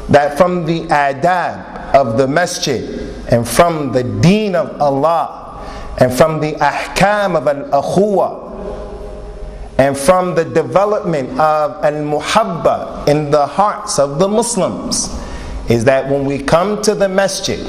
that from the adab of the masjid, and from the deen of Allah, and from the ahkam of al-akhuwa, and from the development of al-muhabba in the hearts of the Muslims, is that when we come to the masjid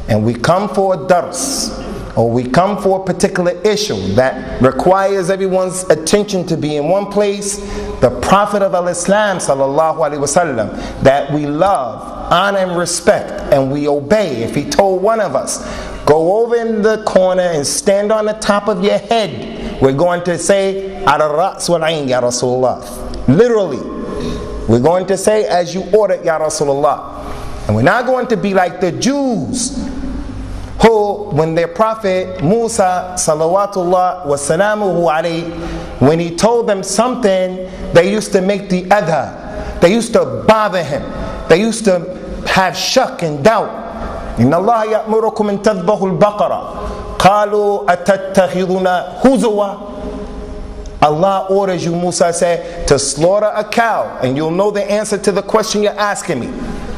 and we come for a dars, or we come for a particular issue that requires everyone's attention to be in one place, the Prophet of Islam sallallahu alaihi wasallam, that we love, honor and respect, and we obey, if he told one of us, go over in the corner and stand on the top of your head, we're going to say ala ra's wal ayn ya Rasulullah. Literally, we're going to say as you ordered ya Rasulullah. And we're not going to be like the Jews who, when their prophet Musa salawatullah wa salamuhu alayhi, when he told them something, they used to make the adha, they used to bother him, they used to have shak and doubt. Inna Allah ya'murukum an tadhbahu al-baqara qalu atattakhiduna huzwa. Allah orders you, Musa said, to slaughter a cow, and you'll know the answer to the question you're asking me.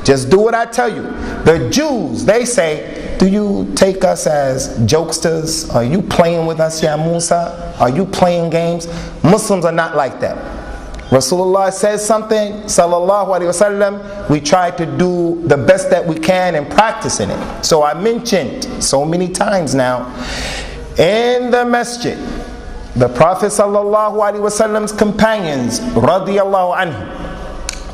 Just do what I tell you. The Jews, they say, do you take us as jokesters? Are you playing with us, ya Musa? Are you playing games? Muslims are not like that. Rasulullah says something, sallallahu alaihi wasallam, we try to do the best that we can and practice in it. So I mentioned so many times now, in the masjid, the Prophet sallallahu alaihi wasallam's companions, radiyallahu anhu,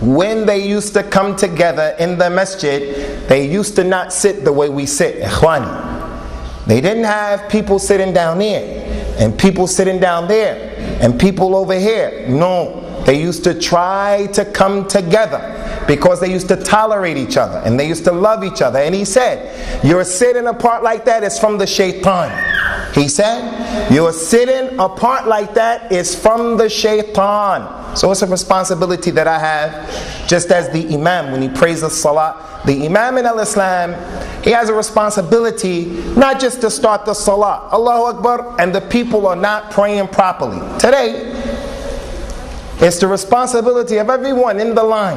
when they used to come together in the masjid, they used to not sit the way we sit, ikhwani. They didn't have people sitting down here, and people sitting down there, and people over here. No, they used to try to come together, because they used to tolerate each other, and they used to love each other. And he said, you're sitting apart like that, it's from the shaitan. He said, you're sitting apart like that is from the shaitan. So it's a responsibility that I have, just as the imam, when he prays the salah, the imam in al-Islam, he has a responsibility not just to start the salah, Allahu Akbar, and the people are not praying properly. Today, it's the responsibility of everyone in the line,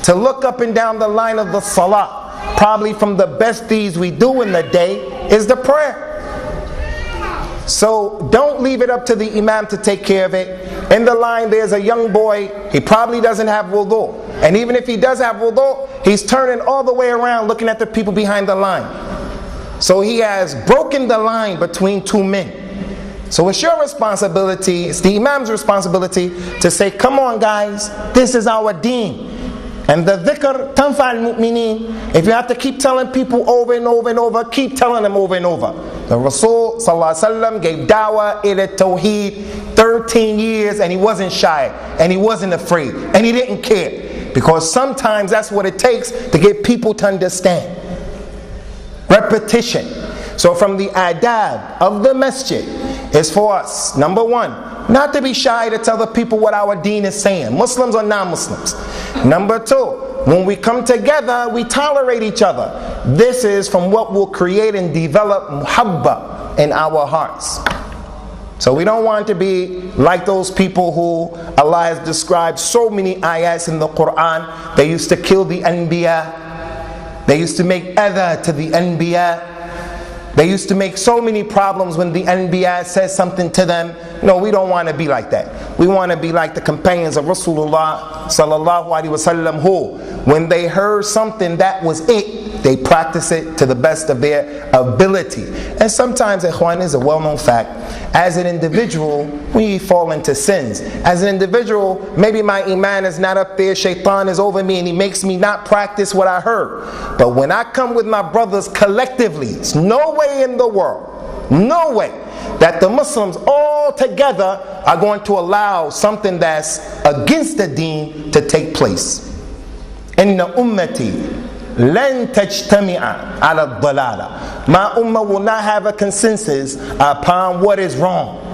to look up and down the line of the salah. Probably from the best deeds we do in the day is the prayer. So don't leave it up to the imam to take care of it. In the line there's a young boy, he probably doesn't have wudu. And even if he does have wudu, he's turning all the way around looking at the people behind the line. So he has broken the line between two men. So it's your responsibility, it's the imam's responsibility to say, come on guys, this is our deen. And the dhikr tanfa al-mu'mineen. If you have to keep telling people over and over and over, keep telling them over and over. The Rasul sallallahu alaihi wasallam gave dawah ila tawheed 13 years, and he wasn't shy, and he wasn't afraid, and he didn't care. Because sometimes that's what it takes to get people to understand. Repetition. So from the adab of the masjid is for us, number one, not to be shy to tell the people what our deen is saying, Muslims or non-Muslims. Number two, when we come together, we tolerate each other. This is from what will create and develop muhabba in our hearts. So we don't want to be like those people who Allah has described so many ayats in the Quran. They used to kill the anbiya. They used to make adha to the anbiya. They used to make so many problems when the anbiya says something to them. No, we don't want to be like that. We want to be like the companions of Rasulullah sallallahu alaihi wasallam, who, when they heard something that was it, they practice it to the best of their ability. And sometimes, ikhwan, is a well-known fact, as an individual, we fall into sins. As an individual, maybe my iman is not up there, shaitan is over me, and he makes me not practice what I heard. But when I come with my brothers collectively, there's no way in the world, no way, that the Muslims all together are going to allow something that's against the deen to take place. Inna ummati lan tajtami'a ala dalala. My ummah will not have a consensus upon what is wrong.